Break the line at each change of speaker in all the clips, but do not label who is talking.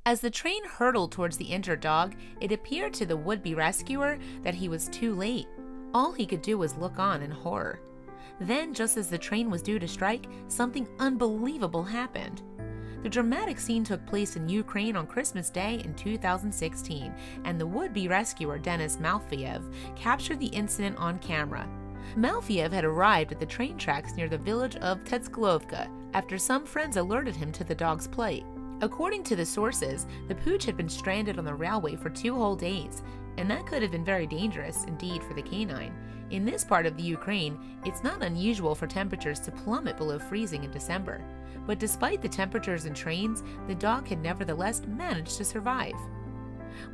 As the train hurtled towards the injured dog, it appeared to the would-be rescuer that he was too late. All he could do was look on in horror. Then, just as the train was due to strike, something unbelievable happened. The dramatic scene took place in Ukraine on Christmas Day in 2016, and the would-be rescuer Denis Malafeyev captured the incident on camera. Malafeyev had arrived at the train tracks near the village of Tetsklovka after some friends alerted him to the dog's plight. According to the sources, the pooch had been stranded on the railway for 2 whole days, and that could have been very dangerous indeed for the canine. In this part of the Ukraine, it's not unusual for temperatures to plummet below freezing in December. But despite the temperatures and trains, the dog had nevertheless managed to survive.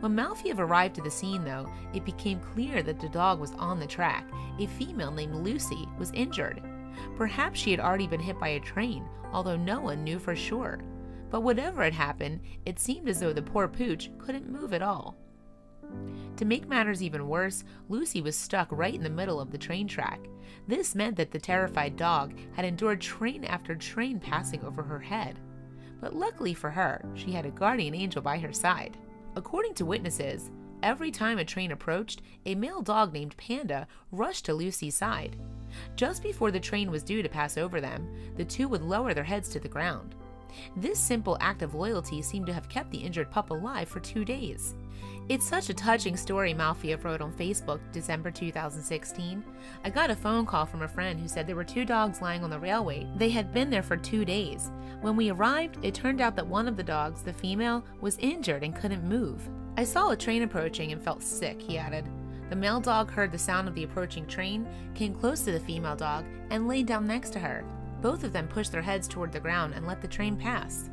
When Malafeyev arrived to the scene, though, it became clear that the dog was on the track. A female named Lucy was injured. Perhaps she had already been hit by a train, although no one knew for sure. But whatever had happened, it seemed as though the poor pooch couldn't move at all. To make matters even worse, Lucy was stuck right in the middle of the train track. This meant that the terrified dog had endured train after train passing over her head. But luckily for her, she had a guardian angel by her side. According to witnesses, every time a train approached, a male dog named Panda rushed to Lucy's side. Just before the train was due to pass over them, the two would lower their heads to the ground. This simple act of loyalty seemed to have kept the injured pup alive for 2 days. "It's such a touching story," Malafeyev wrote on Facebook, December 2016. "I got a phone call from a friend who said there were 2 dogs lying on the railway. They had been there for 2 days. When we arrived, it turned out that one of the dogs, the female, was injured and couldn't move. I saw a train approaching and felt sick," he added. The male dog heard the sound of the approaching train, came close to the female dog, and lay down next to her. Both of them pushed their heads toward the ground and let the train pass."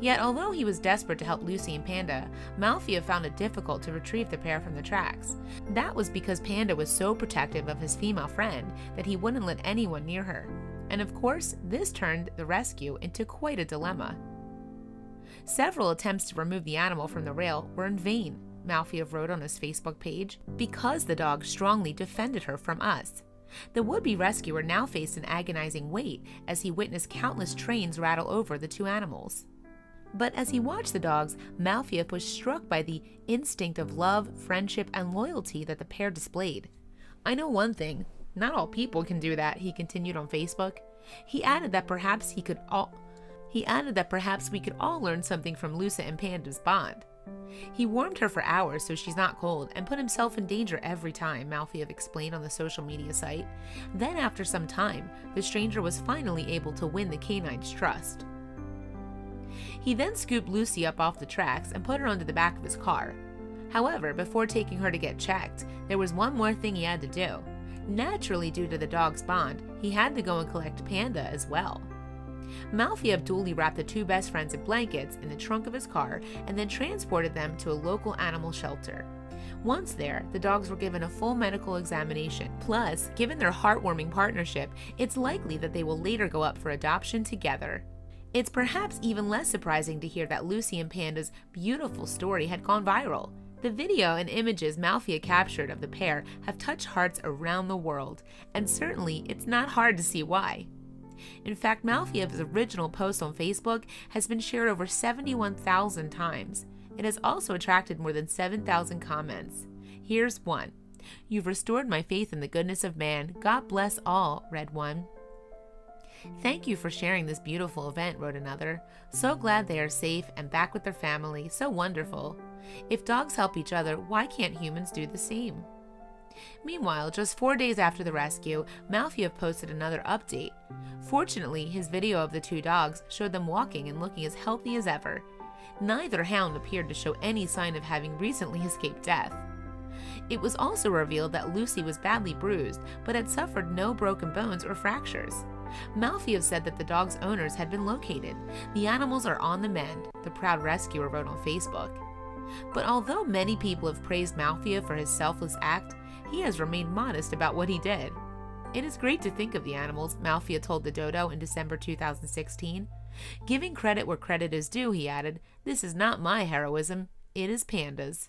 Yet, although he was desperate to help Lucy and Panda, Malafeyev found it difficult to retrieve the pair from the tracks. That was because Panda was so protective of his female friend that he wouldn't let anyone near her. And of course, this turned the rescue into quite a dilemma. Several attempts to remove the animal from the rail were in vain, Malafeyev wrote on his Facebook page, because the dog strongly defended her from us. The would-be rescuer now faced an agonizing wait as he witnessed countless trains rattle over the 2 animals. But as he watched the dogs, Malafeyev was struck by the instinct of love, friendship, and loyalty that the pair displayed. "I know one thing, not all people can do that," he continued on Facebook. He added that perhaps we could all learn something from Lucy and Panda's bond. "He warmed her for hours so she's not cold and put himself in danger every time," Malafeyev explained on the social media site. Then after some time, the stranger was finally able to win the canine's trust. He then scooped Lucy up off the tracks and put her onto the back of his car. However, before taking her to get checked, there was one more thing he had to do. Naturally, due to the dog's bond, he had to go and collect Panda as well. Malafeyev duly wrapped the 2 best friends in blankets in the trunk of his car and then transported them to a local animal shelter. Once there, the dogs were given a full medical examination. Plus, given their heartwarming partnership, it's likely that they will later go up for adoption together. It's perhaps even less surprising to hear that Lucy and Panda's beautiful story had gone viral. The video and images Malafeyev captured of the pair have touched hearts around the world, and certainly it's not hard to see why. In fact, Malafeyev's original post on Facebook has been shared over 71,000 times. It has also attracted more than 7,000 comments. Here's one. "You've restored my faith in the goodness of man. God bless all," read one. "Thank you for sharing this beautiful event," wrote another. "So glad they are safe and back with their family. So wonderful. If dogs help each other, why can't humans do the same?" Meanwhile, just 4 days after the rescue, Malafeyev posted another update. Fortunately, his video of the 2 dogs showed them walking and looking as healthy as ever. Neither hound appeared to show any sign of having recently escaped death. It was also revealed that Lucy was badly bruised, but had suffered no broken bones or fractures. Malafeyev said that the dog's owners had been located. "The animals are on the mend," the proud rescuer wrote on Facebook. But although many people have praised Malafeyev for his selfless act, he has remained modest about what he did. "It is great to think of the animals," Malafeyev told the Dodo in December 2016. "Giving credit where credit is due," he added, "this is not my heroism, it is Panda's."